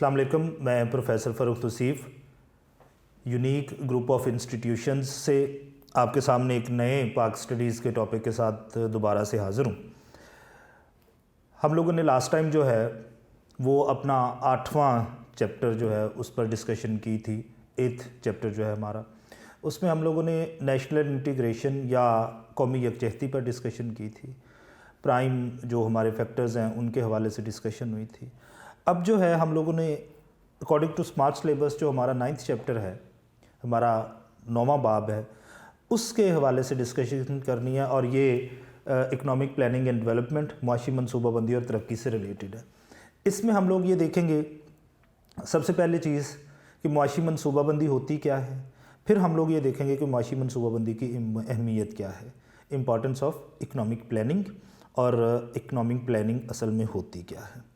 अस्सलाम वालेकुम, मैं professor Farrukh Tauseef unique group of institutions से आपके सामने एक नए पाक स्टडीज़ के टॉपिक के साथ दोबारा से हाज़िर हूँ। हम लोगों ने लास्ट टाइम जो है वो अपना 8वां चैप्टर जो है उस पर डिस्कशन की थी। 8th चैप्टर जो है हमारा, उसमें हम लोगों ने नेशनल इंटीग्रेशन या कौमी यकजहती पर डिस्कशन की थी। प्राइम जो हमारे फैक्टर्स हैं उनके हवाले से डिस्कशन हुई थी। अब जो है हम लोगों ने अकॉर्डिंग टू स्मार्ट सिलेबस जो हमारा 9th चैप्टर है, हमारा 9वां बाब है, उसके हवाले से डिस्कशन करनी है और ये इकनॉमिक प्लानिंग एंड डेवलपमेंट, मुआशी मनसूबाबंदी और तरक्की से रिलेटेड है। इसमें हम लोग ये देखेंगे सबसे पहली चीज़ कि मुआशी मनसूबाबंदी होती क्या है, फिर हम लोग ये देखेंगे कि मुआशी मनसूबाबंदी की अहमियत क्या है, इम्पॉर्टेंस ऑफ इकनॉमिक प्लानिंग और इकनॉमिक प्लानिंग असल में होती क्या है।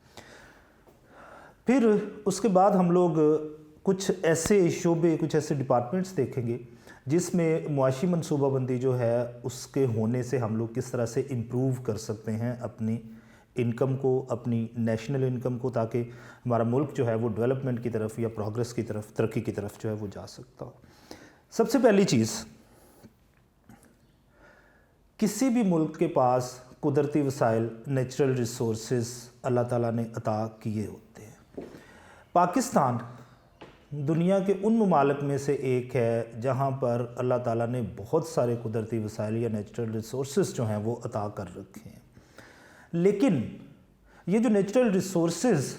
फिर उसके बाद हम लोग कुछ ऐसे शोबे, कुछ ऐसे डिपार्टमेंट्स देखेंगे जिसमें मुआशी मनसूबाबंदी जो है उसके होने से हम लोग किस तरह से इम्प्रूव कर सकते हैं अपनी इनकम को, अपनी नेशनल इनकम को, ताकि हमारा मुल्क जो है वो डेवलपमेंट की तरफ या प्रोग्रेस की तरफ, तरक्की की तरफ जो है वो जा सकता हो। सबसे पहली चीज़, किसी भी मुल्क के पास कुदरती वसाइल, नेचुरल रिसोर्सेज अल्लाह ताला ने अता किए होते हैं। पाकिस्तान दुनिया के उन ममालिक में से एक है जहाँ पर अल्लाह ताला ने बहुत सारे कुदरती वसाइल या नेचुरल रिसोर्सेज जो हैं वो अता कर रखे हैं। लेकिन ये जो नेचुरल रिसोर्सेज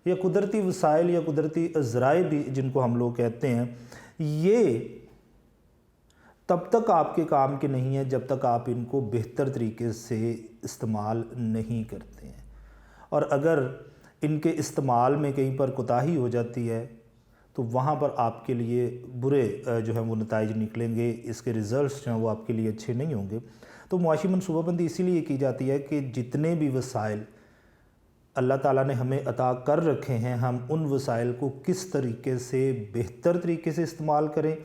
या कुदरती वसाइल या कुदरती ज़राए भी जिनको हम लोग कहते हैं, ये तब तक आपके काम के नहीं है जब तक आप इनको बेहतर तरीके से इस्तेमाल नहीं करते हैं। और अगर इनके इस्तेमाल में कहीं पर कोताही हो जाती है तो वहाँ पर आपके लिए बुरे जो है वो नताइज निकलेंगे, इसके रिज़ल्ट्स जो हैं वो आपके लिए अच्छे नहीं होंगे। तो मुआशी मनसूबाबंदी इसीलिए की जाती है कि जितने भी वसाइल अल्लाह ताला ने हमें अता कर रखे हैं, हम उन वसाइल को किस तरीके से बेहतर तरीके से इस्तेमाल करें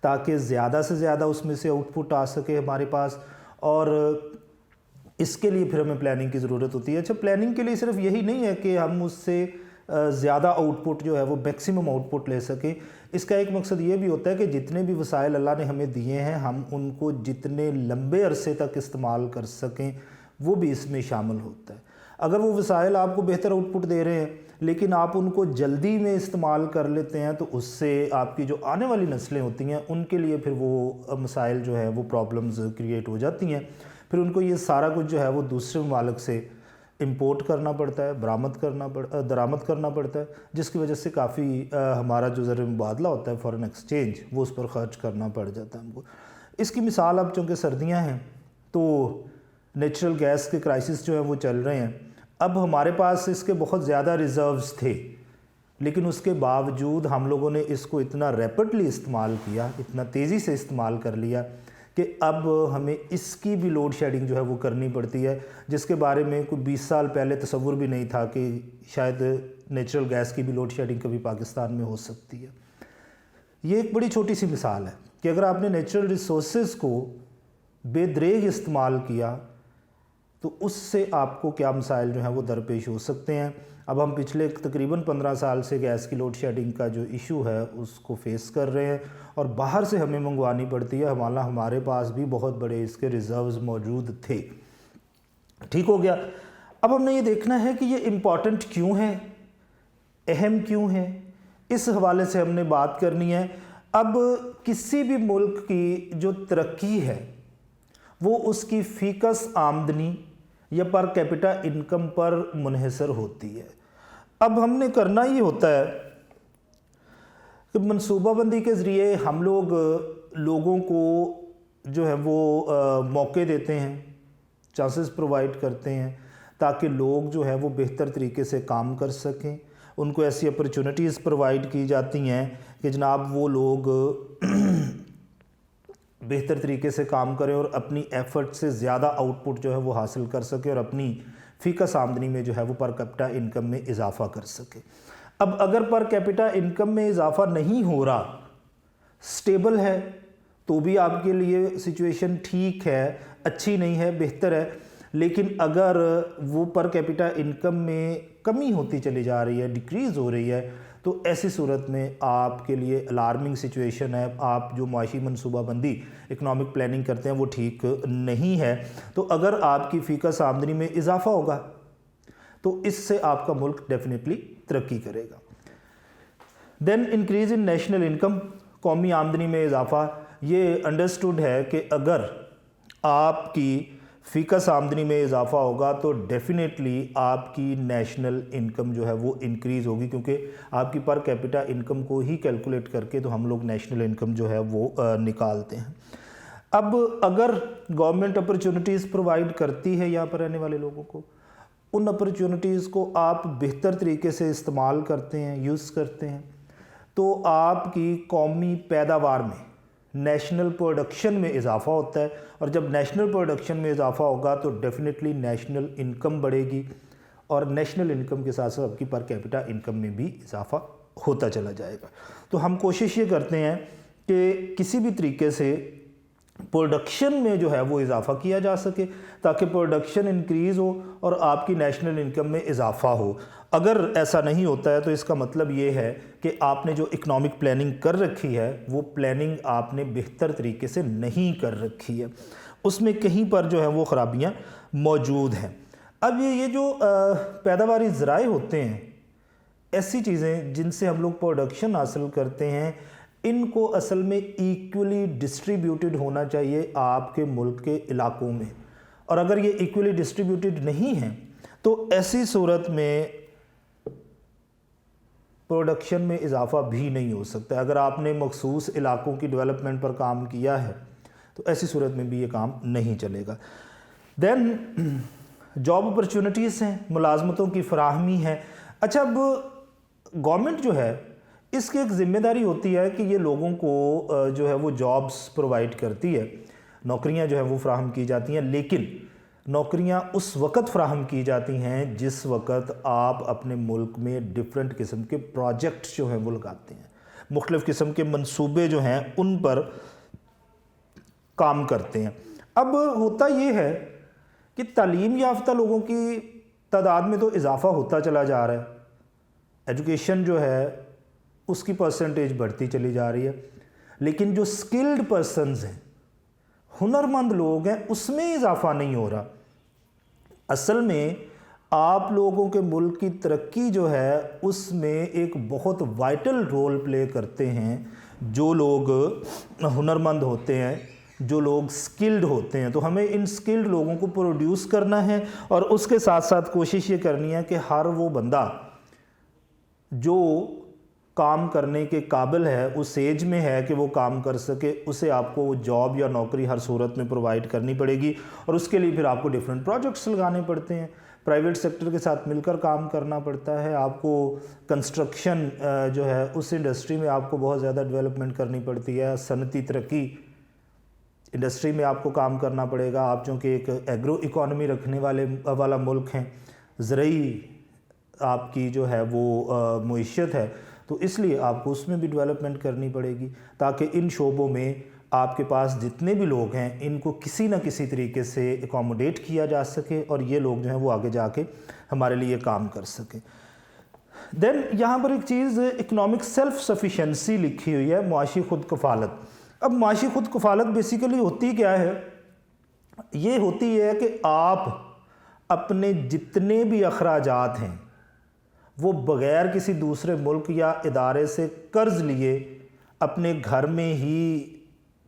ताकि ज़्यादा से ज़्यादा उसमें से आउटपुट आ सके हमारे पास। और इसके लिए फिर हमें प्लानिंग की ज़रूरत होती है। अच्छा, प्लानिंग के लिए सिर्फ यही नहीं है कि हम उससे ज़्यादा आउटपुट जो है वो मैक्सिमम आउटपुट ले सकें। इसका एक मकसद ये भी होता है कि जितने भी वसाइल अल्लाह ने हमें दिए हैं हम उनको जितने लंबे अरसे तक इस्तेमाल कर सकें वो भी इसमें शामिल होता है। अगर वो वसाइल आपको बेहतर आउटपुट दे रहे हैं लेकिन आप उनको जल्दी में इस्तेमाल कर लेते हैं तो उससे आपकी जो आने वाली नस्लें होती हैं उनके लिए फिर वो मसाइल जो है वो प्रॉब्लम्स क्रिएट हो जाती हैं। फिर उनको ये सारा कुछ जो है वो दूसरे ममालिक से इंपोर्ट करना पड़ता है, दरामद करना पड़ता है, जिसकी वजह से काफ़ी हमारा जो ज़र मुबादला होता है फॉरेन एक्सचेंज वो उस पर ख़र्च करना पड़ जाता है हमको। इसकी मिसाल अब चूँकि सर्दियाँ हैं तो नेचुरल गैस के क्राइसिस जो है वो चल रहे हैं। अब हमारे पास इसके बहुत ज़्यादा रिज़र्व्स थे लेकिन उसके बावजूद हम लोगों ने इसको इतना रैपिडली इस्तेमाल किया, इतना तेज़ी से इस्तेमाल कर लिया कि अब हमें इसकी भी लोड शेडिंग जो है वो करनी पड़ती है, जिसके बारे में कोई 20 साल पहले तसव्वुर भी नहीं था कि शायद नेचुरल गैस की भी लोड शेडिंग कभी पाकिस्तान में हो सकती है। ये एक बड़ी छोटी सी मिसाल है कि अगर आपने नेचुरल रिसोर्सेज को बेदरेग इस्तेमाल किया तो उससे आपको क्या मसाइल जो हैं वो दरपेश हो सकते हैं। अब हम पिछले तकरीबन 15 साल से गैस की लोड शेडिंग का जो इशू है उसको फेस कर रहे हैं और बाहर से हमें मंगवानी पड़ती है। हमारे पास भी बहुत बड़े इसके रिज़र्व्स मौजूद थे। ठीक हो गया। अब हमने ये देखना है कि ये इम्पॉर्टेंट क्यों है, अहम क्यों है, इस हवाले से हमने बात करनी है। अब किसी भी मुल्क की जो तरक्की है वो उसकी फ़ीकस आमदनी या पर कैपिटा इनकम पर मुनहसर होती है। अब हमने करना ये होता है कि मनसूबाबंदी के ज़रिए हम लोगों को जो है वो मौके देते हैं, चांसेस प्रोवाइड करते हैं ताकि लोग जो है वो बेहतर तरीके से काम कर सकें। उनको ऐसी अपॉर्चुनिटीज़ प्रोवाइड की जाती हैं कि जनाब वो लोग बेहतर तरीके से काम करें और अपनी एफ़र्ट से ज़्यादा आउटपुट जो है वो हासिल कर सके और अपनी फ़ीकस आमदनी में जो है वो पर कैपिटा इनकम में इजाफ़ा कर सके। अब अगर पर कैपिटा इनकम में इजाफ़ा नहीं हो रहा, स्टेबल है, तो भी आपके लिए सिचुएशन ठीक है, अच्छी नहीं है, बेहतर है। लेकिन अगर वो पर कैपिटा इनकम में कमी होती चली जा रही है, डिक्रीज़ हो रही है, تو ایسی صورت میں آپ کے لیے الارمنگ سچویشن ہے. آپ جو معاشی منصوبہ بندی اکنامک پلاننگ کرتے ہیں وہ ٹھیک نہیں ہے. تو اگر آپ کی فی کس آمدنی میں اضافہ ہوگا تو اس سے آپ کا ملک ڈیفینیٹلی ترقی کرے گا. دین انکریز ان نیشنل انکم, قومی آمدنی میں اضافہ. یہ انڈرسٹوڈ ہے کہ اگر آپ کی فی کس آمدنی میں اضافہ ہوگا تو ڈیفینیٹلی آپ کی نیشنل انکم جو ہے وہ انکریز ہوگی, کیونکہ آپ کی پر کیپٹا انکم کو ہی کیلکولیٹ کر کے تو ہم لوگ نیشنل انکم جو ہے وہ نکالتے ہیں. اب اگر گورنمنٹ اپرچونٹیز پرووائڈ کرتی ہے یہاں پر رہنے والے لوگوں کو, ان اپرچونٹیز کو آپ بہتر طریقے سے استعمال کرتے ہیں, یوز کرتے ہیں, تو آپ کی قومی پیداوار میں, نیشنل پروڈکشن میں اضافہ ہوتا ہے. اور جب نیشنل پروڈکشن میں اضافہ ہوگا تو ڈیفینیٹلی نیشنل انکم بڑھے گی, اور نیشنل انکم کے ساتھ ساتھ آپ کی پر کیپٹا انکم میں بھی اضافہ ہوتا چلا جائے گا. تو ہم کوشش یہ کرتے ہیں کہ کسی بھی طریقے سے پروڈکشن میں جو ہے وہ اضافہ کیا جا سکے تاکہ پروڈکشن انکریز ہو اور آپ کی نیشنل انکم میں اضافہ ہو. اگر ایسا نہیں ہوتا ہے تو اس کا مطلب یہ ہے کہ آپ نے جو اکنامک پلاننگ کر رکھی ہے وہ پلاننگ آپ نے بہتر طریقے سے نہیں کر رکھی ہے, اس میں کہیں پر جو ہے وہ خرابیاں موجود ہیں. اب یہ جو پیداواری ذرائع ہوتے ہیں, ایسی چیزیں جن سے ہم لوگ پروڈکشن حاصل کرتے ہیں, ان کو اصل میں ایکولی ڈسٹریبیوٹڈ ہونا چاہیے آپ کے ملک کے علاقوں میں. اور اگر یہ ایکولی ڈسٹریبیوٹڈ نہیں ہیں تو ایسی صورت میں پروڈکشن میں اضافہ بھی نہیں ہو سکتا. اگر آپ نے مخصوص علاقوں کی ڈیولپمنٹ پر کام کیا ہے تو ایسی صورت میں بھی یہ کام نہیں چلے گا. دین جاب اپرچونٹیز ہیں, ملازمتوں کی فراہمی ہے. اچھا, اب گورنمنٹ جو ہے اس کی ایک ذمہ داری ہوتی ہے کہ یہ لوگوں کو جو ہے وہ جابز پرووائڈ کرتی ہے, نوکریاں جو ہے وہ فراہم کی جاتی ہیں, لیکن نوکریاں اس وقت فراہم کی جاتی ہیں جس وقت آپ اپنے ملک میں ڈیفرنٹ قسم کے پروجیکٹ جو ہیں وہ لگاتے ہیں, مختلف قسم کے منصوبے جو ہیں ان پر کام کرتے ہیں. اب ہوتا یہ ہے کہ تعلیم یافتہ لوگوں کی تعداد میں تو اضافہ ہوتا چلا جا رہا ہے, ایجوکیشن جو ہے اس کی پرسنٹیج بڑھتی چلی جا رہی ہے, لیکن جو سکلڈ پرسنز ہیں, ہنرمند لوگ ہیں, اس میں اضافہ نہیں ہو رہا. اصل میں آپ لوگوں کے ملک کی ترقی جو ہے اس میں ایک بہت وائٹل رول پلے کرتے ہیں جو لوگ ہنرمند ہوتے ہیں, جو لوگ سکلڈ ہوتے ہیں. تو ہمیں ان سکلڈ لوگوں کو پروڈیوس کرنا ہے اور اس کے ساتھ ساتھ کوشش یہ کرنی ہے کہ ہر وہ بندہ جو کام کرنے کے قابل ہے, اس ایج میں ہے کہ وہ کام کر سکے, اسے آپ کو جاب یا نوکری ہر صورت میں پرووائڈ کرنی پڑے گی. اور اس کے لیے پھر آپ کو ڈیفرنٹ پروجیکٹس لگانے پڑتے ہیں, پرائیویٹ سیکٹر کے ساتھ مل کر کام کرنا پڑتا ہے. آپ کو کنسٹرکشن جو ہے اس انڈسٹری میں آپ کو بہت زیادہ ڈیولپمنٹ کرنی پڑتی ہے, صنعتی ترقی انڈسٹری میں آپ کو کام کرنا پڑے گا. آپ چونکہ ایک ایگرو اکانومی رکھنے والا ملک ہیں, زرعی آپ کی جو ہے وہ معیشت ہے, تو اس لیے آپ کو اس میں بھی ڈیولپمنٹ کرنی پڑے گی تاکہ ان شعبوں میں آپ کے پاس جتنے بھی لوگ ہیں ان کو کسی نہ کسی طریقے سے اکوموڈیٹ کیا جا سکے اور یہ لوگ جو ہیں وہ آگے جا کے ہمارے لیے کام کر سکیں. دین یہاں پر ایک چیز اکنامک سیلف سفیشنسی لکھی ہوئی ہے, معاشی خود کفالت. اب معاشی خود کفالت بیسیکلی ہوتی کیا ہے؟ یہ ہوتی ہے کہ آپ اپنے جتنے بھی اخراجات ہیں وہ بغیر کسی دوسرے ملک یا ادارے سے قرض لیے اپنے گھر میں ہی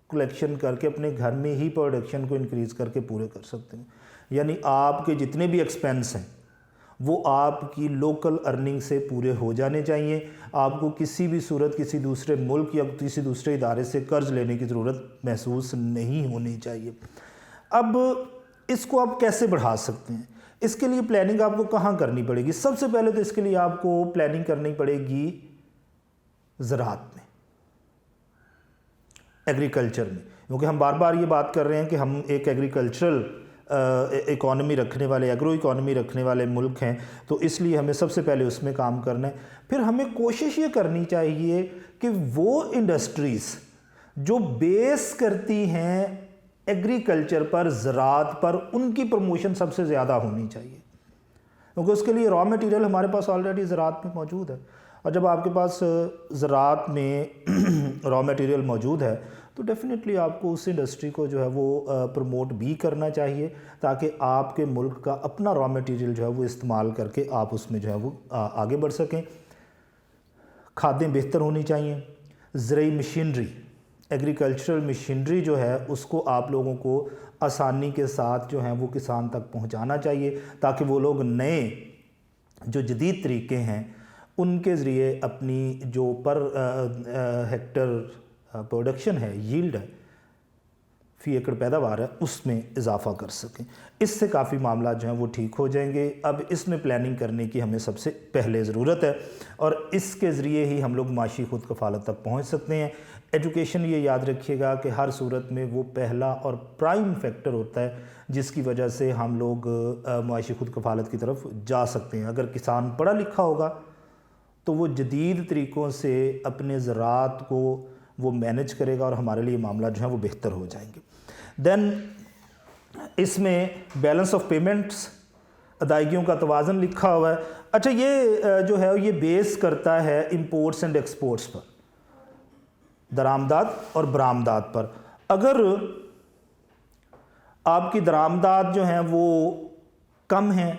کلیکشن کر کے اپنے گھر میں ہی پروڈکشن کو انکریز کر کے پورے کر سکتے ہیں. یعنی آپ کے جتنے بھی ایکسپینس ہیں وہ آپ کی لوکل ارننگ سے پورے ہو جانے چاہیے. آپ کو کسی بھی صورت کسی دوسرے ملک یا کسی دوسرے ادارے سے قرض لینے کی ضرورت محسوس نہیں ہونی چاہیے. اب اس کو آپ کیسے بڑھا سکتے ہیں؟ اس کے لیے پلاننگ آپ کو کہاں کرنی پڑے گی؟ سب سے پہلے تو اس کے لیے آپ کو پلاننگ کرنی پڑے گی زراعت میں, ایگریکلچر میں, کیونکہ ہم بار بار یہ بات کر رہے ہیں کہ ہم ایک ایگریکلچرل اکانومی رکھنے والے, ایگرو اکانومی رکھنے والے ملک ہیں, تو اس لیے ہمیں سب سے پہلے اس میں کام کرنا ہے. پھر ہمیں کوشش یہ کرنی چاہیے کہ وہ انڈسٹریز جو بیس کرتی ہیں ایگریکلچر پر, زراعت پر, ان کی پروموشن سب سے زیادہ ہونی چاہیے, کیونکہ اس کے لیے را میٹیریل ہمارے پاس آلریڈی زراعت میں موجود ہے. اور جب آپ کے پاس زراعت میں را میٹیریل موجود ہے تو ڈیفینیٹلی آپ کو اس انڈسٹری کو جو ہے وہ پروموٹ بھی کرنا چاہیے تاکہ آپ کے ملک کا اپنا را میٹیریل جو ہے وہ استعمال کر کے آپ اس میں جو ہے وہ آگے بڑھ سکیں. کھادیں بہتر ہونی چاہیے. زرعی مشینری، ایگریکلچرل مشینری جو ہے اس کو آپ لوگوں کو آسانی کے ساتھ جو ہیں وہ کسان تک پہنچانا چاہیے تاکہ وہ لوگ نئے جو جدید طریقے ہیں ان کے ذریعے اپنی جو پر ہیکٹر پروڈکشن ہے، ییلڈ ہے، فی ایکڑ پیداوار ہے، اس میں اضافہ کر سکیں. اس سے کافی معاملات جو ہیں وہ ٹھیک ہو جائیں گے. اب اس میں پلاننگ کرنے کی ہمیں سب سے پہلے ضرورت ہے اور اس کے ذریعے ہی ہم لوگ معاشی خود کفالت تک پہنچ سکتے ہیں. ایجوکیشن یہ یاد رکھیے گا کہ ہر صورت میں وہ پہلا اور پرائم فیکٹر ہوتا ہے جس کی وجہ سے ہم لوگ معاشی خود کفالت کی طرف جا سکتے ہیں. اگر کسان پڑھا لکھا ہوگا تو وہ جدید طریقوں سے اپنے زراعت کو وہ مینج کرے گا اور ہمارے لیے معاملات جو ہیں وہ بہتر ہو جائیں گے. دین اس میں بیلنس آف پیمنٹس، ادائیگیوں کا توازن لکھا ہوا ہے. اچھا یہ جو ہے یہ بیس کرتا ہے امپورٹس اینڈ ایکسپورٹس پر، درآمدات اور برآمدات پر. اگر آپ کی درآمدات جو ہیں وہ کم ہیں،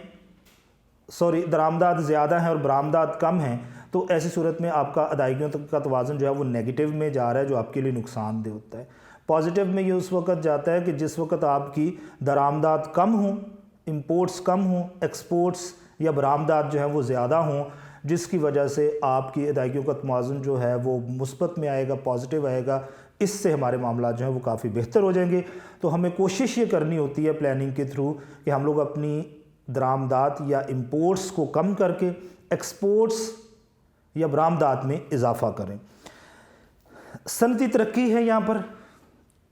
درآمدات زیادہ ہیں اور برآمدات کم ہیں تو ایسی صورت میں آپ کا ادائیگیوں کا توازن جو ہے وہ نیگیٹو میں جا رہا ہے جو آپ کے لیے نقصان دہ ہوتا ہے. پازیٹیو میں یہ اس وقت جاتا ہے کہ جس وقت آپ کی درآمدات کم ہوں، امپورٹس کم ہوں، ایکسپورٹس یا برآمدات جو ہیں وہ زیادہ ہوں، جس کی وجہ سے آپ کی ادائیگیوں کا توازن جو ہے وہ مثبت میں آئے گا، پازیٹیو آئے گا. اس سے ہمارے معاملات جو ہیں وہ کافی بہتر ہو جائیں گے. تو ہمیں کوشش یہ کرنی ہوتی ہے پلاننگ کے تھرو کہ ہم لوگ اپنی درآمدات یا امپورٹس کو کم کر کے ایکسپورٹس یا برآمدات میں اضافہ کریں. صنعتی ترقی ہے، یہاں پر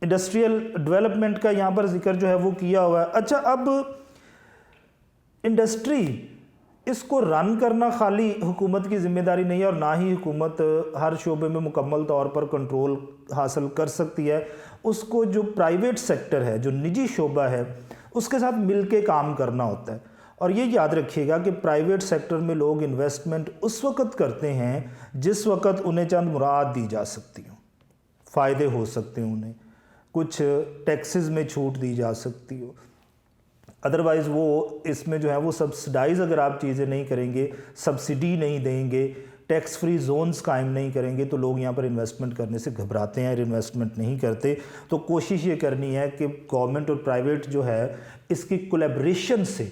انڈسٹریل ڈیولپمنٹ کا یہاں پر ذکر جو ہے وہ کیا ہوا ہے. اچھا اب انڈسٹری اس کو رن کرنا خالی حکومت کی ذمہ داری نہیں ہے اور نہ ہی حکومت ہر شعبے میں مکمل طور پر کنٹرول حاصل کر سکتی ہے. اس کو جو پرائیویٹ سیکٹر ہے، جو نجی شعبہ ہے، اس کے ساتھ مل کے کام کرنا ہوتا ہے. اور یہ یاد رکھیے گا کہ پرائیویٹ سیکٹر میں لوگ انویسٹمنٹ اس وقت کرتے ہیں جس وقت انہیں چند مراد دی جا سکتی ہوں، فائدے ہو سکتے ہیں، انہیں کچھ ٹیکسز میں چھوٹ دی جا سکتی ہو. ادروائز وہ اس میں جو ہے وہ سبسڈائز اگر آپ چیزیں نہیں کریں گے، سبسڈی نہیں دیں گے، ٹیکس فری زونز قائم نہیں کریں گے تو لوگ یہاں پر انویسٹمنٹ کرنے سے گھبراتے ہیں اور انویسٹمنٹ نہیں کرتے. تو کوشش یہ کرنی ہے کہ گورنمنٹ اور پرائیویٹ جو ہے اس کی کولیبریشن سے،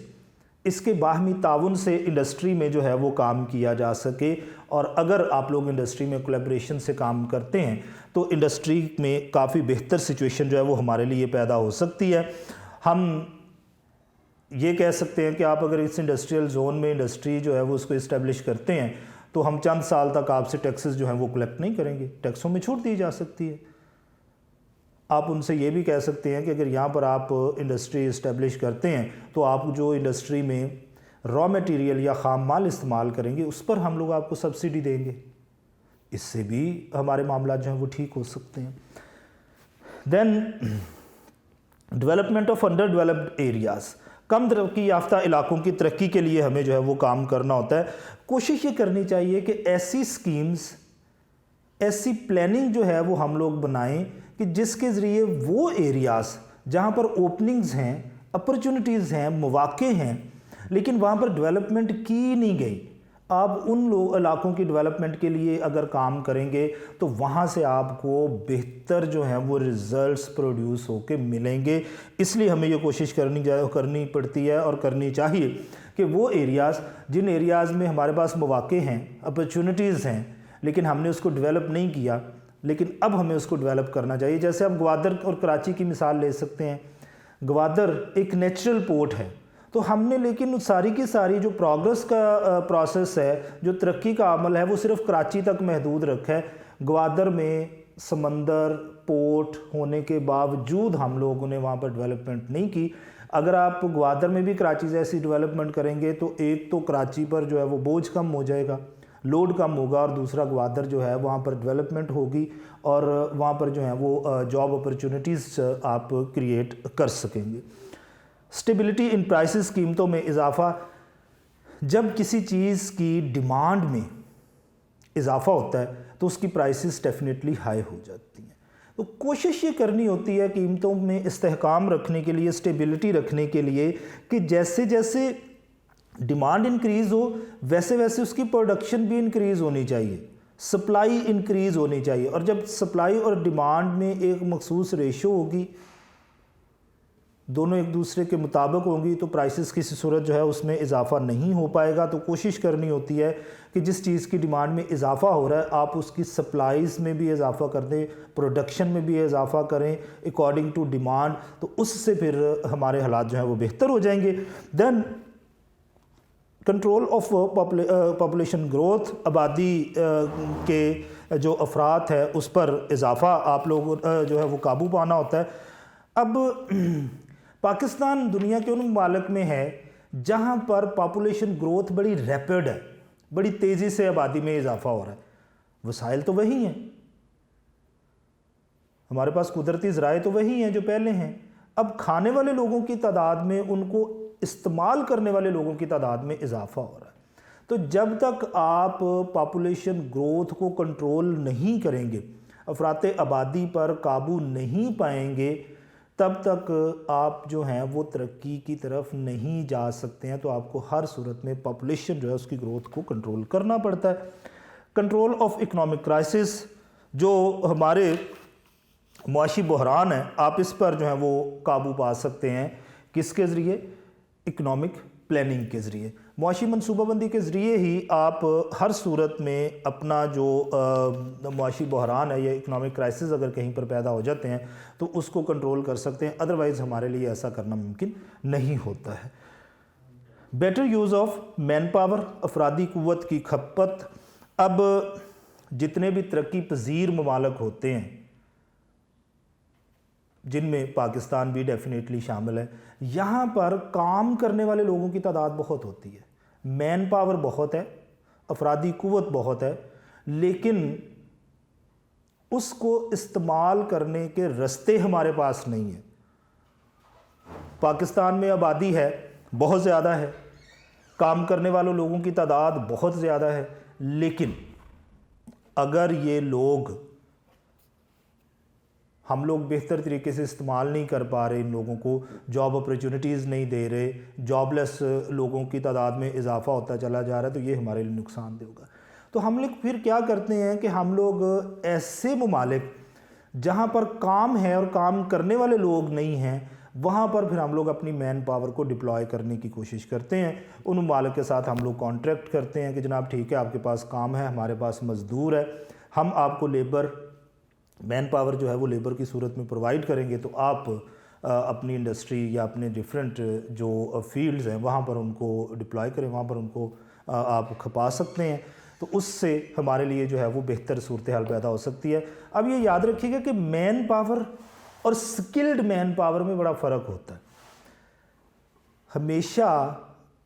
اس کے باہمی تعاون سے انڈسٹری میں جو ہے وہ کام کیا جا سکے. اور اگر آپ لوگ انڈسٹری میں کولیبریشن سے کام کرتے ہیں تو انڈسٹری میں کافی بہتر سچویشن جو ہے وہ ہمارے لیے پیدا ہو سکتی ہے. ہم یہ کہہ سکتے ہیں کہ آپ اگر اس انڈسٹریل زون میں انڈسٹری جو ہے وہ اس کو اسٹیبلش کرتے ہیں تو ہم چند سال تک آپ سے ٹیکسز جو ہیں وہ کلیکٹ نہیں کریں گے، ٹیکسوں میں چھوٹ دی جا سکتی ہے. آپ ان سے یہ بھی کہہ سکتے ہیں کہ اگر یہاں پر آپ انڈسٹری اسٹیبلش کرتے ہیں تو آپ جو انڈسٹری میں را میٹیریل یا خام مال استعمال کریں گے اس پر ہم لوگ آپ کو سبسڈی دیں گے. اس سے بھی ہمارے معاملات جو ہیں وہ ٹھیک ہو سکتے ہیں. Then development of under developed areas, کم ترقی یافتہ علاقوں کی ترقی کے لیے ہمیں جو ہے وہ کام کرنا ہوتا ہے. کوشش یہ کرنی چاہیے کہ ایسی سکیمز، ایسی پلاننگ جو ہے وہ ہم لوگ بنائیں کہ جس کے ذریعے وہ ایریاز جہاں پر اوپننگز ہیں، اپرچونٹیز ہیں، مواقع ہیں لیکن وہاں پر ڈیولپمنٹ کی نہیں گئی، آپ ان علاقوں کی ڈیولپمنٹ کے لیے اگر کام کریں گے تو وہاں سے آپ کو بہتر جو ہیں وہ ریزلٹس پروڈیوس ہو کے ملیں گے. اس لیے ہمیں یہ کوشش کرنی پڑتی ہے اور کرنی چاہیے کہ وہ ایریاز، جن ایریاز میں ہمارے پاس مواقع ہیں، اپرچونٹیز ہیں لیکن ہم نے اس کو ڈیولپ نہیں کیا، لیکن اب ہمیں اس کو ڈیولپ کرنا چاہیے. جیسے آپ گوادر اور کراچی کی مثال لے سکتے ہیں. گوادر ایک نیچرل پورٹ ہے تو ہم نے لیکن ساری کی ساری جو پروگرس کا پروسیس ہے، جو ترقی کا عمل ہے، وہ صرف کراچی تک محدود رکھا ہے. گوادر میں سمندر پورٹ ہونے کے باوجود ہم لوگوں نے وہاں پر ڈیولپمنٹ نہیں کی. اگر آپ گوادر میں بھی کراچی جیسی ڈیولپمنٹ کریں گے تو ایک تو کراچی پر جو ہے وہ بوجھ کم ہو جائے گا، لوڈ کم ہوگا، اور دوسرا گوادر جو ہے وہاں پر ڈیولپمنٹ ہوگی اور وہاں پر جو ہے وہ جاب اپرچونٹیز آپ کریٹ کر سکیں گے. اسٹیبلٹی ان پرائسز، قیمتوں میں اضافہ. جب کسی چیز کی ڈیمانڈ میں इजाफा होता है तो उसकी प्राइसेस डेफिनेटली हाई हो जाती हैं। तो कोशिश ये करनी होती है कीमतों में इस्तेहकाम रखने के लिए, स्टेबिलिटी रखने के लिए, कि जैसे जैसे डिमांड इंक्रीज़ हो वैसे वैसे उसकी प्रोडक्शन भी इंक्रीज़ होनी चाहिए, सप्लाई इंक्रीज़ होनी चाहिए। और जब सप्लाई और डिमांड में एक मखसूस रेशो होगी, दोनों एक दूसरे के मुताबिक होंगी, तो प्राइसेस किसी सूरत जो है उसमें इजाफा नहीं हो पाएगा। तो कोशिश करनी होती है कि जिस चीज़ की डिमांड में इजाफा हो रहा है आप उसकी सप्लाईज़ में भी इजाफा कर दें, प्रोडक्शन में भी इजाफा करें अकॉर्डिंग टू डिमांड, तो उससे फिर हमारे हालात जो हैं वो बेहतर हो जाएंगे। Then control of population growth, आबादी के जो अफराद है उस पर इजाफा आप लोगों जो है वो काबू पाना होता है। अब पाकिस्तान दुनिया के उन ममालिक में है जहाँ पर पॉपुलेशन ग्रोथ बड़ी रैपिड है, बड़ी तेज़ी से आबादी में इजाफा हो रहा है। वसाइल तो वही हैं, हमारे पास कुदरती ज़राए तो वही हैं जो पहले हैं। अब खाने वाले लोगों की तादाद में, उनको इस्तेमाल करने वाले लोगों की तादाद में इजाफा हो रहा है। तो जब तक आप पॉपुलेशन ग्रोथ को कंट्रोल नहीं करेंगे, अफराते आबादी पर काबू नहीं पाएंगे, तब तक आप जो हैं वो तरक्की की तरफ नहीं जा सकते हैं। तो आपको हर सूरत में पॉपुलेशन जो है उसकी ग्रोथ को कंट्रोल करना पड़ता है। कंट्रोल ऑफ इकोनॉमिक क्राइसिस, जो हमारे मुआशी बहरान है, आप इस पर जो है वो काबू पा सकते हैं किसके ज़रिए? इकोनॉमिक प्लानिंग के ज़रिए, मुआशी मनसूबाबंदी के ज़रिए ही आप हर सूरत में अपना जो मुआशी बहरान है या इकोनॉमिक क्राइसिस अगर कहीं पर पैदा हो जाते हैं तो उसको कंट्रोल कर सकते हैं। अदरवाइज़ हमारे लिए ऐसा करना मुमकिन नहीं होता है। Better use of man power, अफरादी क़ुव्वत की खपत। अब जितने भी तरक्की पजीर ममालिक होते हैं, जिनमें पाकिस्तान भी डेफिनेटली शामिल है, यहाँ पर काम करने वाले लोगों की तादाद बहुत होती है, मैन पावर बहुत है, अफरादी क़ुव्वत बहुत है, लेकिन उसको इस्तेमाल करने के रास्ते हमारे पास नहीं है। पाकिस्तान में आबादी है, बहुत ज़्यादा है, काम करने वालों लोगों की तादाद बहुत ज़्यादा है, लेकिन अगर ये लोग, हम लोग बेहतर तरीके से इस्तेमाल नहीं कर पा रहे, इन लोगों को जॉब अपॉर्चुनिटीज़ नहीं दे रहे, जॉबलेस लोगों की तादाद में इजाफा होता चला जा रहा है, तो ये हमारे लिए नुकसानदेह होगा। तो हम लोग फिर क्या करते हैं कि हम लोग ऐसे ममालिक जहाँ पर काम है और काम करने वाले लोग नहीं हैं, वहाँ पर फिर हम लोग अपनी मैन पावर को डिप्लॉय करने की कोशिश करते हैं। उन ममालिक के साथ हम लोग कॉन्ट्रैक्ट करते हैं कि जनाब ठीक है, आपके पास काम है, हमारे पास मज़दूर है, हम आपको लेबर, मैन पावर जो है वो लेबर की सूरत में प्रोवाइड करेंगे, तो आप अपनी इंडस्ट्री या अपने डिफरेंट जो फील्ड्स हैं वहाँ पर उनको डिप्लॉय करें, वहाँ पर उनको आप खपा सकते हैं। तो उससे हमारे लिए जो है वो बेहतर सूरत हाल पैदा हो सकती है। अब ये याद रखिएगा कि मैन पावर और स्किल्ड मैन पावर में बड़ा फ़र्क होता है। हमेशा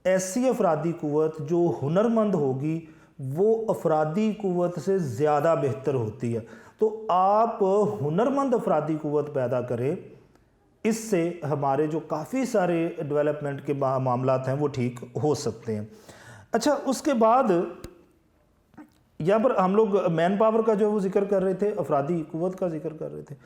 ऐसी अफरादी क़ुव्वत जो हुनरमंद होगी वो अफरादी क़ुव्वत से ज़्यादा बेहतर होती है। तो आप हुनरमंद अफरादी क़ुव्वत पैदा करें, इससे हमारे जो काफ़ी सारे डेवलपमेंट के मामलात हैं वो ठीक हो सकते हैं। अच्छा, उसके बाद यहाँ पर हम लोग मैन पावर का जो है वो जिक्र कर रहे थे, अफरादी क़ुव्वत का जिक्र कर रहे थे।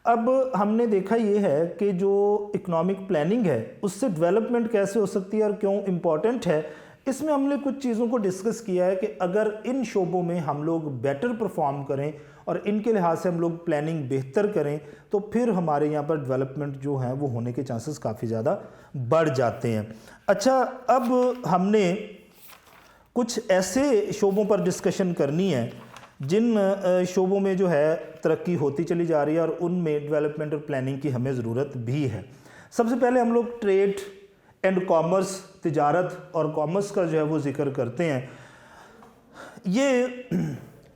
अब हमने देखा ये है कि जो इकोनॉमिक प्लानिंग है उससे डेवलपमेंट कैसे हो सकती है और क्यों इम्पॉर्टेंट है, इसमें हमने कुछ चीज़ों को डिस्कस किया है कि अगर इन शोबों में हम लोग बेटर परफॉर्म करें और इनके लिहाज से हम लोग प्लानिंग बेहतर करें तो फिर हमारे यहाँ पर डेवलपमेंट जो है वो होने के चांसेस काफ़ी ज़्यादा बढ़ जाते हैं। अच्छा, अब हमने कुछ ऐसे शोबों पर डिस्कशन करनी है जिन शोबों में जो है तरक्की होती चली जा रही है और उनमें डेवलपमेंट और प्लानिंग की हमें ज़रूरत भी है। सबसे पहले हम लोग ट्रेड एंड कॉमर्स, तिजारत और कॉमर्स का जो है वो जिक्र करते हैं। ये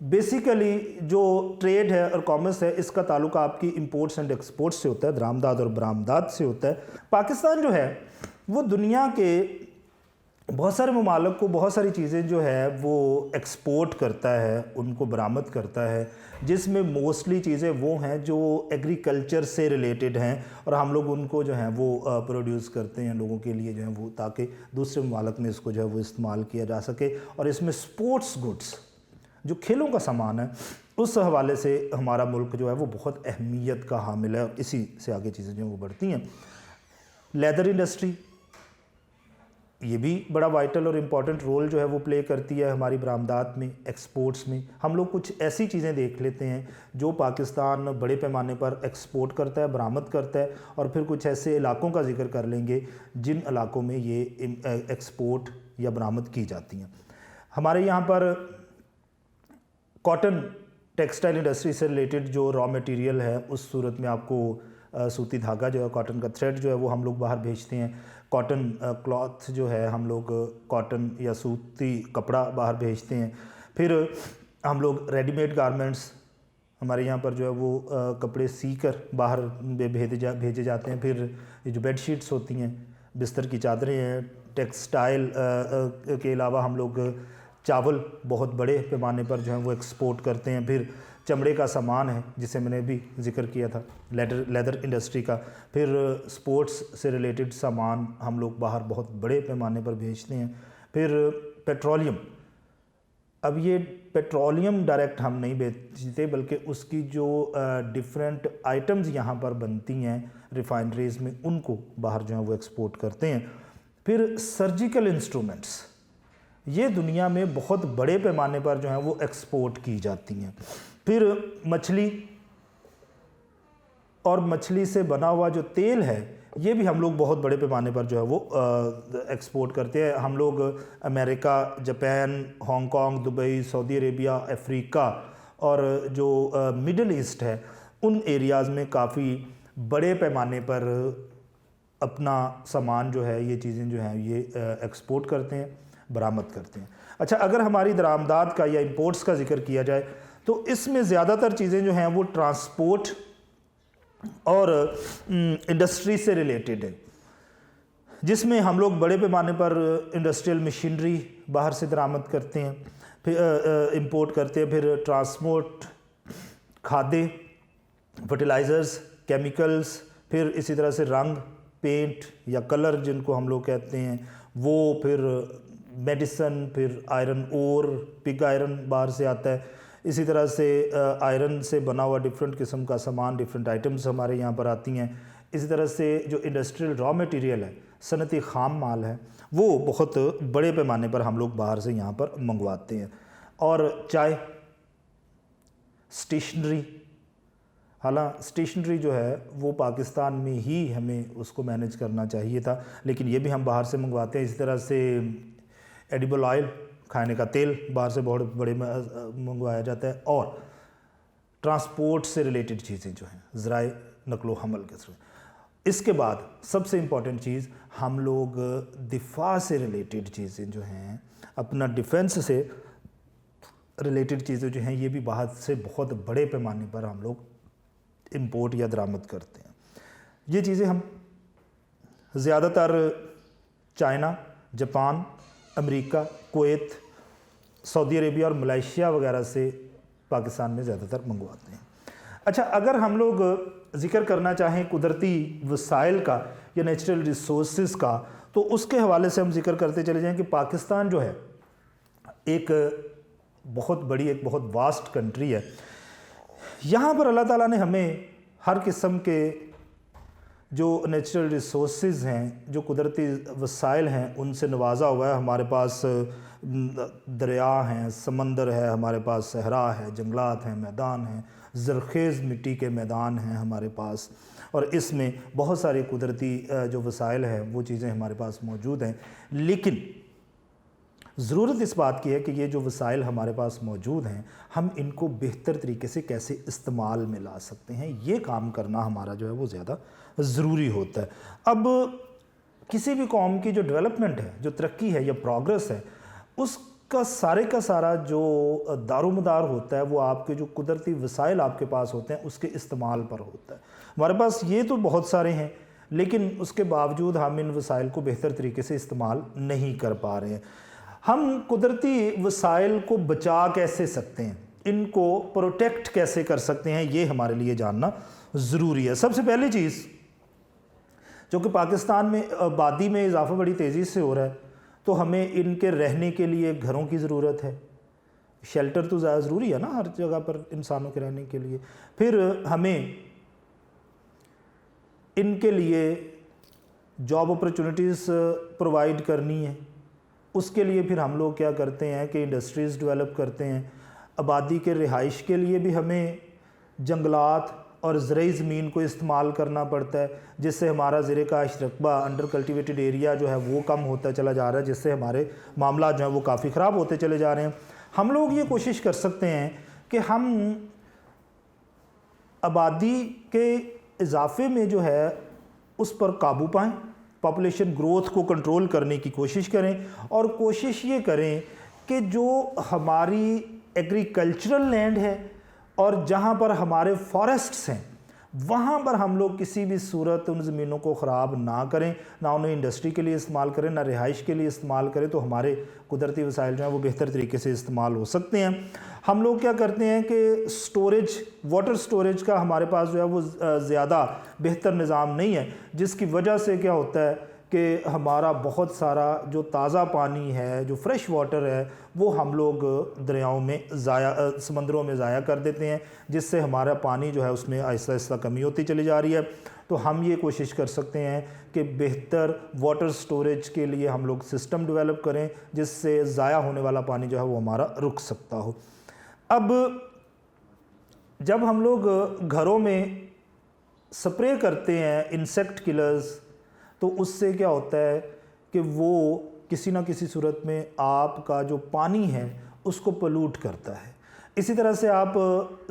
बेसिकली जो ट्रेड है और कॉमर्स है, इसका ताल्लुक आपकी इंपोर्ट्स एंड एक्सपोर्ट्स से होता है, दरामदाद और बरामदाद से होता है। पाकिस्तान जो है वो दुनिया के बहुत सारे ममालिक को बहुत सारी चीज़ें जो है वो एक्सपोर्ट करता है, उनको बरामद करता है, जिसमें मोस्टली चीज़ें वो हैं जो एग्रीकल्चर से रिलेटेड हैं और हम लोग उनको जो है वो प्रोड्यूस करते हैं लोगों के लिए जो है वो, ताकि दूसरे ममालिक में इसको जो है वो इस्तेमाल किया जा सके। और इसमें स्पोर्ट्स गुड्स جو کھیلوں کا سامان ہے اس حوالے سے ہمارا ملک جو ہے وہ بہت اہمیت کا حامل ہے، اور اسی سے آگے چیزیں جو ہیں وہ بڑھتی ہیں۔ لیدر انڈسٹری یہ بھی بڑا وائٹل اور امپورٹنٹ رول جو ہے وہ پلے کرتی ہے ہماری برآمدات میں، ایکسپورٹس میں۔ ہم لوگ کچھ ایسی چیزیں دیکھ لیتے ہیں جو پاکستان بڑے پیمانے پر ایکسپورٹ کرتا ہے، برآمد کرتا ہے، اور پھر کچھ ایسے علاقوں کا ذکر کر لیں گے جن علاقوں میں یہ ایکسپورٹ یا برآمد کی جاتی ہیں۔ ہمارے یہاں پر کاٹن ٹیکسٹائل انڈسٹری سے ریلیٹڈ جو را میٹیریل ہے، اس صورت میں آپ کو سوتی دھاگا جو ہے، کاٹن کا تھریڈ جو ہے وہ ہم لوگ باہر بھیجتے ہیں، کاٹن کلاتھ جو ہے ہم لوگ کاٹن یا سوتی کپڑا باہر بھیجتے ہیں، پھر ہم لوگ ریڈی میڈ گارمنٹس ہمارے یہاں پر جو ہے وہ کپڑے سی کر باہر بھیجے جاتے ہیں، پھر یہ جو بیڈ شیٹس ہوتی ہیں، بستر کی چادریں ہیں، ٹیکسٹائل کے علاوہ ہم لوگ چاول بہت بڑے پیمانے پر جو ہیں وہ ایکسپورٹ کرتے ہیں، پھر چمڑے کا سامان ہے جسے میں نے بھی ذکر کیا تھا لیدر انڈسٹری کا، پھر سپورٹس سے ریلیٹڈ سامان ہم لوگ باہر بہت بڑے پیمانے پر بھیجتے ہیں، پھر پیٹرولیم۔ اب یہ پیٹرولیم ڈائریکٹ ہم نہیں بیچتے بلکہ اس کی جو ڈیفرنٹ آئٹمز یہاں پر بنتی ہیں ریفائنریز میں، ان کو باہر جو ہیں وہ ایکسپورٹ کرتے ہیں۔ پھر سرجیکل انسٹرومنٹس یہ دنیا میں بہت بڑے پیمانے پر جو ہیں وہ ایکسپورٹ کی جاتی ہیں۔ پھر مچھلی اور مچھلی سے بنا ہوا جو تیل ہے یہ بھی ہم لوگ بہت بڑے پیمانے پر جو ہے وہ ایکسپورٹ کرتے ہیں۔ ہم لوگ امریکہ، جاپان، ہانگ کانگ، دبئی، سعودی عربیہ، افریقہ اور جو مڈل ایسٹ ہے ان ایریاز میں کافی بڑے پیمانے پر اپنا سامان جو ہے، یہ چیزیں جو ہیں یہ ایکسپورٹ کرتے ہیں، برآمد کرتے ہیں۔ اچھا، اگر ہماری درآمدات کا یا امپورٹس کا ذکر کیا جائے تو اس میں زیادہ تر چیزیں جو ہیں وہ ٹرانسپورٹ اور انڈسٹری سے ریلیٹڈ ہے، جس میں ہم لوگ بڑے پیمانے پر انڈسٹریل مشینری باہر سے درآمد کرتے ہیں، پھر امپورٹ کرتے ہیں، پھر ٹرانسپورٹ، کھادے، فرٹیلائزرز، کیمیکلز، پھر اسی طرح سے رنگ، پینٹ یا کلر جن کو ہم لوگ کہتے ہیں وہ، پھر میڈیسن، پھر آئرن اور پگ آئرن باہر سے آتا ہے، اسی طرح سے آئرن سے بنا ہوا ڈیفرنٹ قسم کا سامان، ڈیفرنٹ آئٹمز ہمارے یہاں پر آتی ہیں۔ اسی طرح سے جو انڈسٹریل را میٹیریل ہے، صنعتی خام مال ہے، وہ بہت بڑے پیمانے پر ہم لوگ باہر سے یہاں پر منگواتے ہیں۔ اور چائے، اسٹیشنری، حالانکہ اسٹیشنری جو ہے وہ پاکستان میں ہی ہمیں اس کو مینیج کرنا چاہیے تھا، لیکن یہ بھی ہم باہر سے منگواتے ہیں۔ اسی طرح سے ایڈیبل آئل، کھانے کا تیل باہر سے بہت بڑے منگوایا جاتا ہے، اور ٹرانسپورٹ سے ریلیٹڈ چیزیں جو ہیں، ذرائع نقل و حمل کے ساتھ۔ اس کے بعد سب سے امپورٹنٹ چیز، ہم لوگ دفاع سے ریلیٹڈ چیزیں جو ہیں، اپنا ڈیفنس سے ریلیٹڈ چیزیں جو ہیں، یہ بھی باہر سے بہت بڑے پیمانے پر ہم لوگ امپورٹ یا درآمد کرتے ہیں۔ یہ چیزیں ہم زیادہ تر چائنا، جاپان، امریکہ، کویت، سعودی عربیہ اور ملائیشیا وغیرہ سے پاکستان میں زیادہ تر منگواتے ہیں۔ اچھا، اگر ہم لوگ ذکر کرنا چاہیں قدرتی وسائل کا یا نیچرل ریسورسز کا، تو اس کے حوالے سے ہم ذکر کرتے چلے جائیں کہ پاکستان جو ہے ایک بہت بڑی، ایک بہت واسٹ کنٹری ہے۔ یہاں پر اللہ تعالیٰ نے ہمیں ہر قسم کے جو نیچرل ریسورسز ہیں، جو قدرتی وسائل ہیں، ان سے نوازا ہوا ہے۔ ہمارے پاس دریا ہیں، سمندر ہے، ہمارے پاس صحرا ہے، جنگلات ہیں، میدان ہیں، زرخیز مٹی کے میدان ہیں ہمارے پاس، اور اس میں بہت سارے قدرتی جو وسائل ہیں وہ چیزیں ہمارے پاس موجود ہیں۔ لیکن ضرورت اس بات کی ہے کہ یہ جو وسائل ہمارے پاس موجود ہیں، ہم ان کو بہتر طریقے سے کیسے استعمال میں لا سکتے ہیں، یہ کام کرنا ہمارا جو ہے وہ زیادہ ضروری ہوتا ہے۔ اب کسی بھی قوم کی جو ڈیولپمنٹ ہے، جو ترقی ہے یا پروگرس ہے، اس کا سارا جو دار و مدار ہوتا ہے وہ آپ کے جو قدرتی وسائل آپ کے پاس ہوتے ہیں اس کے استعمال پر ہوتا ہے۔ ہمارے پاس یہ تو بہت سارے ہیں، لیکن اس کے باوجود ہم ان وسائل کو بہتر طریقے سے استعمال نہیں کر پا رہے ہیں۔ ہم قدرتی وسائل کو بچا کیسے سکتے ہیں، ان کو پروٹیکٹ کیسے کر سکتے ہیں، یہ ہمارے لیے جاننا ضروری ہے۔ سب سے پہلی چیز، جو کہ پاکستان میں آبادی میں اضافہ بڑی تیزی سے ہو رہا ہے، تو ہمیں ان کے رہنے کے لیے گھروں کی ضرورت ہے، शेल्टर तो ज़्यादा ज़रूरी है ना हर जगह पर इंसानों के रहने के लिए। फिर हमें इनके लिए जॉब अपॉर्चुनिटीज़ प्रोवाइड करनी है। उसके लिए फिर हम लोग क्या करते हैं कि इंडस्ट्रीज़ डेवलप करते हैं। आबादी के रिहाइश के लिए भी हमें जंगलात और ज़रई ज़मीन को इस्तेमाल करना पड़ता है, जिससे हमारा ज़र काश रकबा, अंडर कल्टिवेटेड एरिया जो है वो कम होता चला जा रहा है, जिससे हमारे मामला जो है वो काफ़ी ख़राब होते चले जा रहे हैं। हम लोग ये कोशिश कर सकते हैं कि हम आबादी के इजाफे में जो है उस पर काबू पाएँ, पॉपुलेशन ग्रोथ को कंट्रोल करने की कोशिश करें, और कोशिश ये करें कि जो हमारी एग्रीकल्चरल लैंड है और जहाँ पर हमारे फॉरेस्ट्स हैं वहाँ पर हम लोग किसी भी सूरत उन ज़मीनों को ख़राब ना करें, ना उन्हें इंडस्ट्री के लिए इस्तेमाल करें, ना रिहाइश के लिए इस्तेमाल करें, तो हमारे कुदरती वसाइल जो हैं वो बेहतर तरीके से इस्तेमाल हो सकते हैं। हम लोग क्या करते हैं कि स्टोरेज, वाटर स्टोरेज का हमारे पास जो है वो ज़्यादा बेहतर निज़ाम नहीं है, जिसकी वजह से क्या होता है कि हमारा बहुत सारा जो ताज़ा पानी है, जो फ्रेश वाटर है, वो हम लोग दरियाओं में समंदरों में ज़ाया कर देते हैं, जिससे हमारा पानी जो है उसमें आहिस्ता आहिस्ता कमी होती चली जा रही है। तो हम ये कोशिश कर सकते हैं कि बेहतर वाटर स्टोरेज के लिए हम लोग सिस्टम डेवलप करें, जिससे ज़ाया होने वाला पानी जो है वो हमारा रुक सकता हो। अब जब हम लोग घरों में स्प्रे करते हैं इंसेक्ट किलर्स, तो उससे क्या होता है कि वो किसी ना किसी सूरत में आपका जो पानी है उसको पोल्यूट करता है। इसी तरह से आप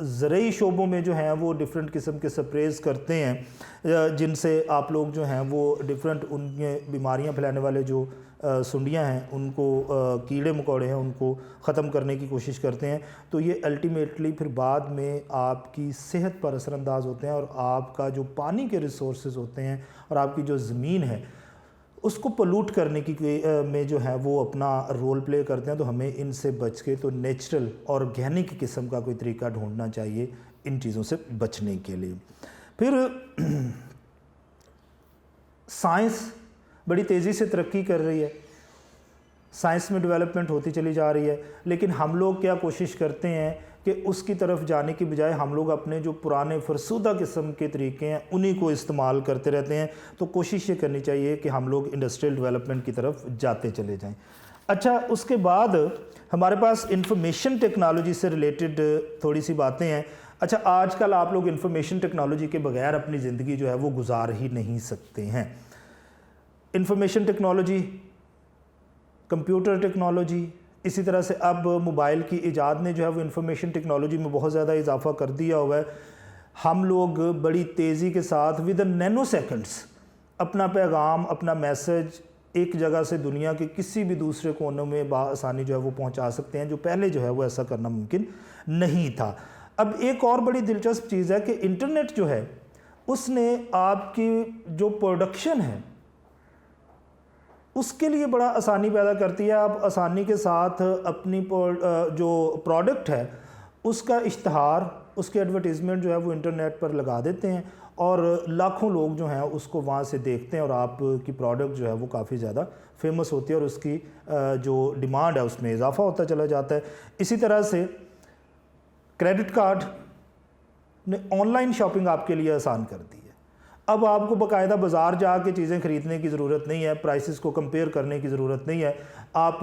ज़रई शोबों में जो हैं वो डिफरेंट किस्म के स्प्रेज करते हैं, जिनसे आप लोग जो हैं वो डिफरेंट उनके बीमारियां फैलाने वाले जो सुंडियां हैं, उनको कीड़े मकोड़े हैं, उनको ख़त्म करने की कोशिश करते हैं। तो ये अल्टीमेटली फिर बाद में आपकी सेहत पर असरअंदाज होते हैं, और आपका जो पानी के रिसोर्सेज होते हैं और आपकी जो ज़मीन है उसको पोल्यूट करने की में जो है वो अपना रोल प्ले करते हैं। तो हमें इनसे बच के तो नेचुरल ऑर्गेनिक किस्म का कोई तरीका ढूंढना चाहिए इन चीज़ों से बचने के लिए। फिर साइंस बड़ी तेज़ी से तरक्की कर रही है, साइंस में डेवलपमेंट होती चली जा रही है, लेकिन हम लोग क्या कोशिश करते हैं कि उसकी तरफ जाने की बजाय हम लोग अपने जो पुराने फरसूदा किस्म के तरीके हैं उन्हीं को इस्तेमाल करते रहते हैं। तो कोशिश ये करनी चाहिए कि हम लोग इंडस्ट्रियल डेवलपमेंट की तरफ जाते चले जाएं। अच्छा, उसके बाद हमारे पास इंफॉर्मेशन टेक्नोलॉजी से रिलेटेड थोड़ी सी बातें हैं। अच्छा, आजकल आप लोग इंफॉर्मेशन टेक्नोलॉजी के बगैर अपनी ज़िंदगी जो है वो गुजार ही नहीं सकते हैं। इंफॉर्मेशन टेक्नोलॉजी, कंप्यूटर टेक्नोलॉजी, इसी तरह से अब मोबाइल की इजाद ने जो है वो इंफॉर्मेशन टेक्नोलॉजी में बहुत ज़्यादा इजाफा कर दिया हुआ है। हम लोग बड़ी तेज़ी के साथ विद इन नैनो सेकंड्स अपना पैगाम, अपना मैसेज एक जगह से दुनिया के किसी भी दूसरे कोनों में बआसानी जो है वो पहुंचा सकते हैं, जो पहले जो है वो ऐसा करना मुमकिन नहीं था। अब एक और बड़ी दिलचस्प चीज़ है कि इंटरनेट जो है उसने आपकी जो प्रोडक्शन है उसके लिए बड़ा आसानी पैदा करती है। आप आसानी के साथ अपनी जो प्रोडक्ट है उसका इश्तहार, उसके एडवर्टीज़मेंट जो है वो इंटरनेट पर लगा देते हैं, और लाखों लोग जो हैं उसको वहाँ से देखते हैं, और आपकी प्रोडक्ट जो है वो काफ़ी ज़्यादा फेमस होती है, और उसकी जो डिमांड है उसमें इजाफा होता चला जाता है। इसी तरह से क्रेडिट कार्ड ने ऑनलाइन शॉपिंग आपके लिए आसान कर दी है। अब आपको बाकायदा बाज़ार जाके चीज़ें ख़रीदने की ज़रूरत नहीं है, प्राइसेस को कंपेयर करने की ज़रूरत नहीं है। आप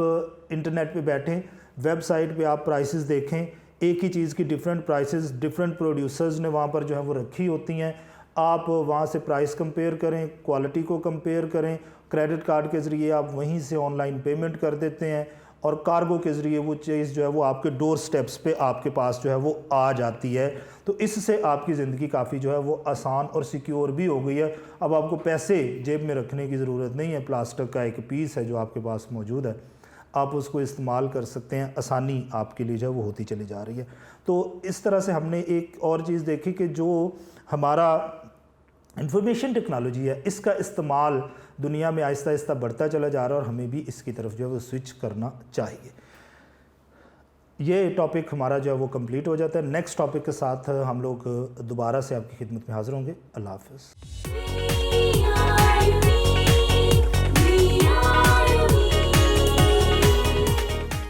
इंटरनेट पे बैठें, वेबसाइट पे आप प्राइसेस देखें, एक ही चीज़ की डिफरेंट प्राइसेस डिफरेंट प्रोड्यूसर्स ने वहाँ पर जो है वो रखी होती हैं। आप वहाँ से प्राइस कंपेयर करें, क्वालिटी को कंपेयर करें। क्रेडिट कार्ड के ज़रिए आप वहीं से ऑनलाइन पेमेंट कर देते हैं, और कार्गो के ज़रिए वो चीज़ जो है वो आपके डोर स्टेप्स पे आपके पास जो है वो आ जाती है। तो इससे आपकी ज़िंदगी काफ़ी जो है वो आसान और सिक्योर भी हो गई है। अब आपको पैसे जेब में रखने की ज़रूरत नहीं है, प्लास्टिक का एक पीस है जो आपके पास मौजूद है, आप उसको इस्तेमाल कर सकते हैं। आसानी आपके लिए जो है वो होती चली जा रही है। तो इस तरह से हमने एक और चीज़ देखी कि जो हमारा इंफॉर्मेशन टेक्नोलॉजी है इसका इस्तेमाल दुनिया में आहिस्ता आहिस्ता बढ़ता चला जा रहा है, और हमें भी इसकी तरफ जो है वो स्विच करना चाहिए। ये टॉपिक हमारा जो है वो कंप्लीट हो जाता है। नेक्स्ट टॉपिक के साथ हम लोग दोबारा से आपकी खिदमत में हाज़िर होंगे। अल्लाह हाफ़िज़।